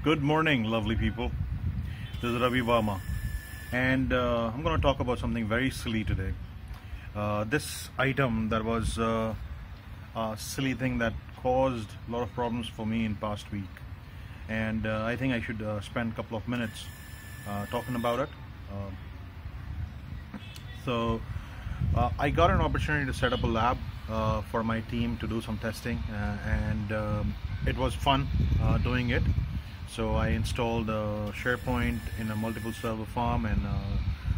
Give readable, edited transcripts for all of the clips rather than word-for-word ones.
Good morning, lovely people. This is Ravi Varma, and I'm going to talk about something very silly today. This item that was a silly thing that caused a lot of problems for me in past week, and I think I should spend a couple of minutes talking about it. I got an opportunity to set up a lab for my team to do some testing, and it was fun doing it. So I installed SharePoint in a multiple server farm and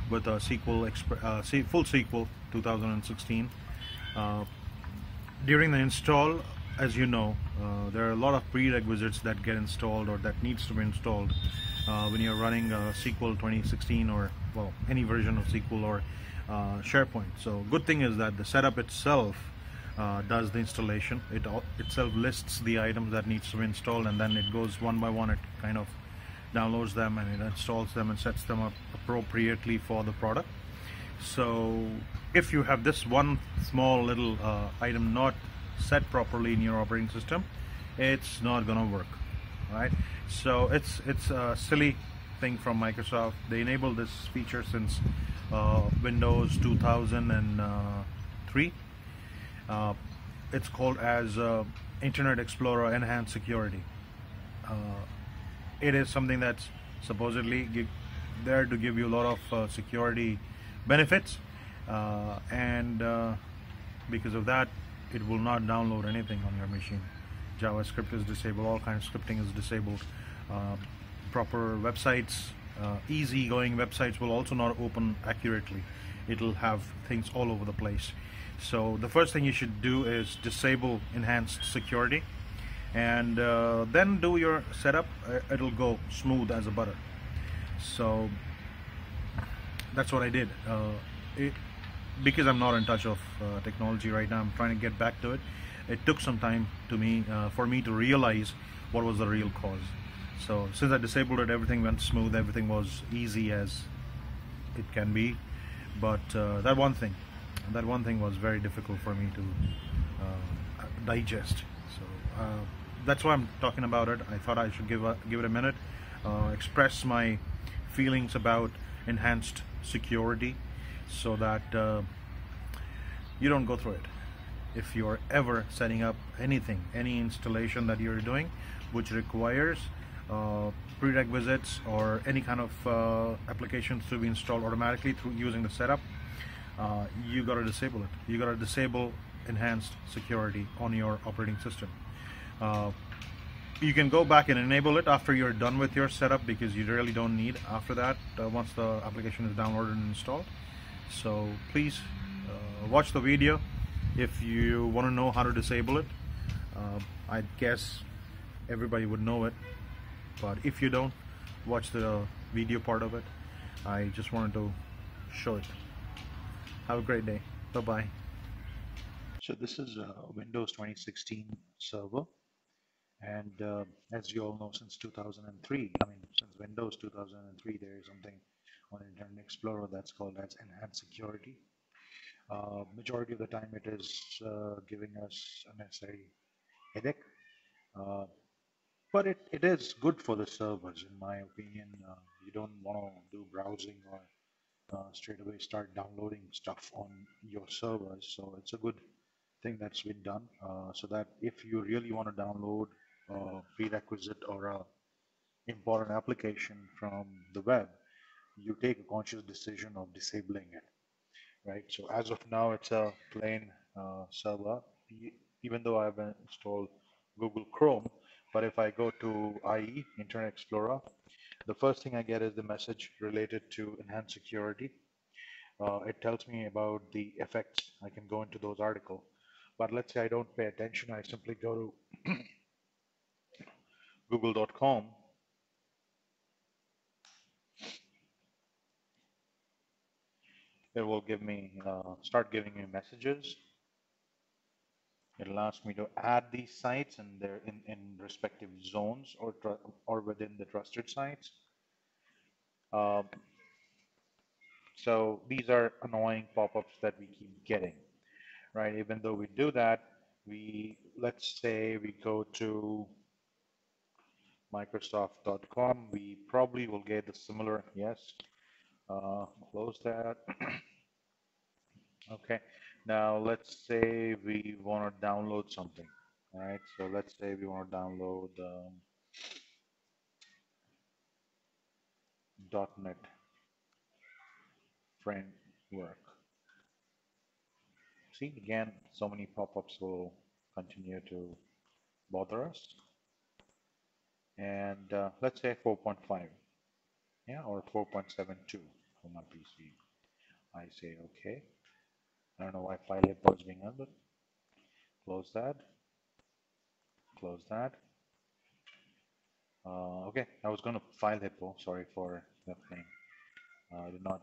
with a full SQL 2016. During the install, as you know, there are a lot of prerequisites that get installed or that needs to be installed when you're running SQL 2016 or any version of SQL or SharePoint. So good thing is that the setup itself does the installation. It itself lists the items that needs to be installed, and then it goes one by one. It kind of downloads them and it installs them and sets them up appropriately for the product. So if you have this one small little item not set properly in your operating system, it's not gonna work, right? So it's a silly thing from Microsoft. They enabled this feature since Windows 2003. It's called as Internet Explorer Enhanced Security. It is something that's supposedly there to give you a lot of security benefits, and because of that, it will not download anything on your machine. JavaScript is disabled, all kinds of scripting is disabled. Proper websites, easy-going websites will also not open accurately. It'll have things all over the place. So the first thing you should do is disable enhanced security, and then do your setup. It'll go smooth as a butter. So that's what I did. Because I'm not in touch of technology right now, I'm trying to get back to it. It took some time for me to realize what was the real cause. So since I disabled it, everything went smooth, everything was easy as it can be. But that one thing was very difficult for me to digest. So that's why I'm talking about it. I thought I should give it a minute, express my feelings about enhanced security, so that you don't go through it. If you're ever setting up anything, any installation that you're doing which requires prerequisites or any kind of applications to be installed automatically through using the setup, you got to disable it. You got to disable enhanced security on your operating system. You can go back and enable it after you're done with your setup, because you really don't need after that once the application is downloaded and installed. So please watch the video if you want to know how to disable it. I guess everybody would know it, but if you don't, watch the video part of it. I just wanted to show it. Have a great day. Bye-bye. So this is a Windows 2016 server, and as you all know, since 2003, since Windows 2003, there is something on Internet Explorer that's called as enhanced security. Majority of the time it is giving us unnecessary headache, but it is good for the servers, in my opinion. You don't want to do browsing or straight away start downloading stuff on your servers. So it's a good thing that's been done, so that if you really want to download a prerequisite or a important application from the web, you take a conscious decision of disabling it, right? So as of now, it's a plain server, even though I've installed Google Chrome. But if I go to IE, Internet Explorer, the first thing I get is the message related to enhanced security. It tells me about the effects. I can go into those articles. But let's say I don't pay attention. I simply go to google.com. It will give me, start giving me messages. It'll ask me to add these sites, and they're in respective zones or within the trusted sites. So these are annoying pop-ups that we keep getting, right? Even though we do that, let's say we go to Microsoft.com. We probably will get the similar, yes. Close that. Okay. Now let's say we want to download something. All right. So let's say we want to download .NET framework. See, again, so many pop-ups will continue to bother us. And let's say 4.5, yeah, or 4.72 for my PC. I say okay. I don't know why file hippo is being on, but close that, close that. Okay, I was going to file hippo. Sorry for that thing. I did not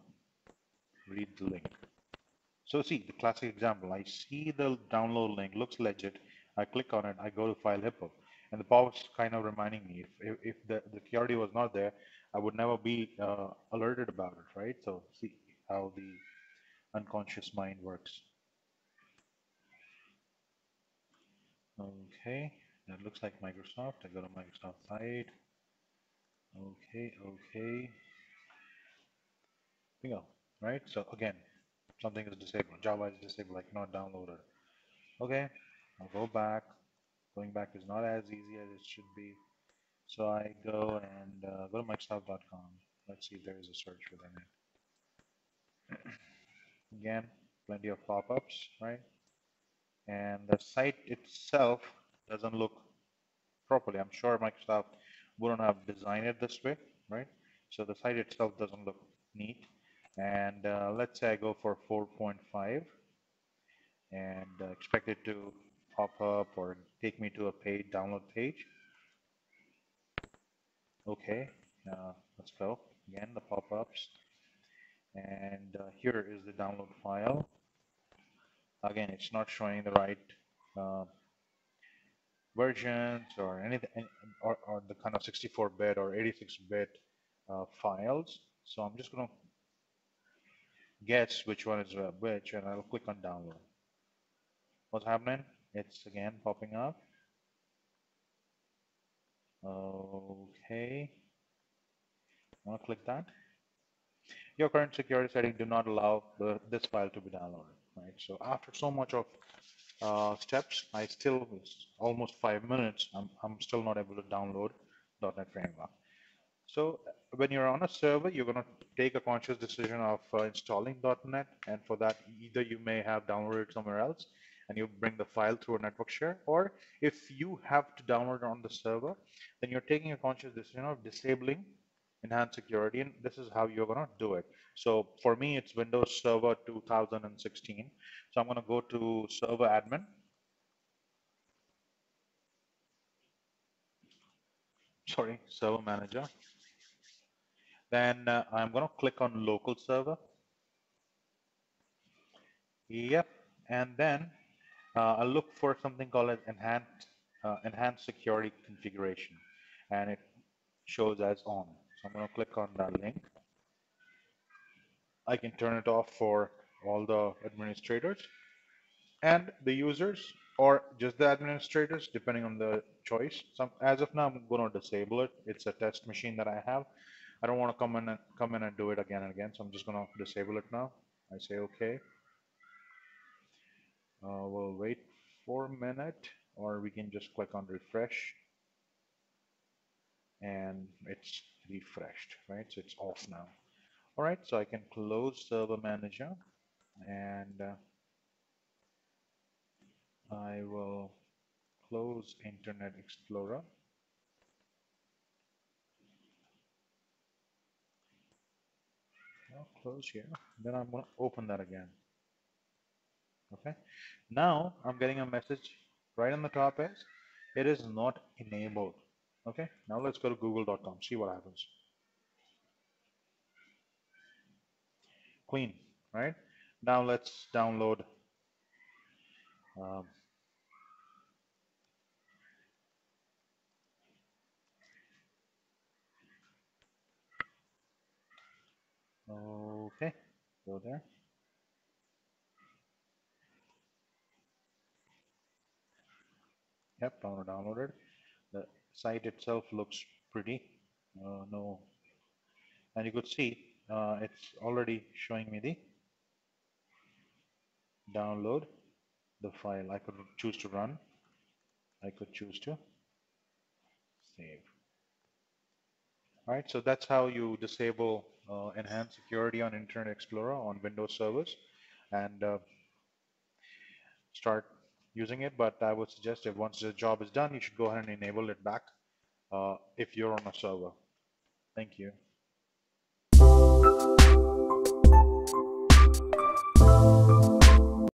read the link. So see, the classic example, I see the download link, looks legit. I click on it, I go to file hippo. And the pop-up's kind of reminding me, if the security was not there, I would never be alerted about it, right? So see how the unconscious mind works. Okay, that looks like Microsoft. I go to Microsoft site. Okay, okay. Bingo, right? So again, something is disabled. Java is disabled, like not downloaded. Okay, I'll go back. Going back is not as easy as it should be. So I go and go to Microsoft.com. Let's see if there is a search within it. Again, plenty of pop-ups, right? And the site itself doesn't look properly. I'm sure Microsoft wouldn't have designed it this way, right? So the site itself doesn't look neat. And let's say I go for 4.5 and expect it to pop up or take me to a paid download page. Okay, let's go. Again, the pop-ups. And here is the download file. Again, it's not showing the right uh, versions or anything, or the kind of 64-bit or 86-bit files. So I'm just going to guess which one is which, and I'll click on download. What's happening? It's again popping up. Okay, I'm going to click that. Your current security setting do not allow this file to be downloaded, right? So after so much of steps, it's almost 5 minutes, I'm still not able to download .NET Framework. So when you're on a server, you're going to take a conscious decision of installing .NET, and for that, either you may have downloaded it somewhere else, and you bring the file through a network share, or if you have to download it on the server, then you're taking a conscious decision of disabling enhanced security, and this is how you're going to do it. So for me, it's Windows Server 2016. So I'm going to go to Server Admin. Sorry, Server Manager. Then I'm going to click on Local Server. Yep, and then I'll look for something called as enhanced security configuration, and it shows as on. So I'm going to click on that link. I can turn it off for all the administrators and the users, or just the administrators, depending on the choice. As of now, I'm going to disable it. It's a test machine that I have. I don't want to come in and do it again and again, so I'm just going to disable it now. I say OK. We'll wait for a minute, or we can just click on refresh, and it's refreshed, right? So it's off now. All right, so I can close Server Manager, and I will close Internet Explorer. I'll close here. Then I'm going to open that again. Okay. Now I'm getting a message right on the top as it is not enabled. Okay. Now let's go to google.com, see what happens. Clean, right? Now let's download um, okay, go there. Yep, downloaded. The site itself looks pretty. No, and you could see it's already showing me the download the file. I could choose to run. I could choose to save. All right, so that's how you disable enhanced security on Internet Explorer on Windows servers and start using it. But I would suggest if once the job is done, you should go ahead and enable it back if you're on a server. Thank you.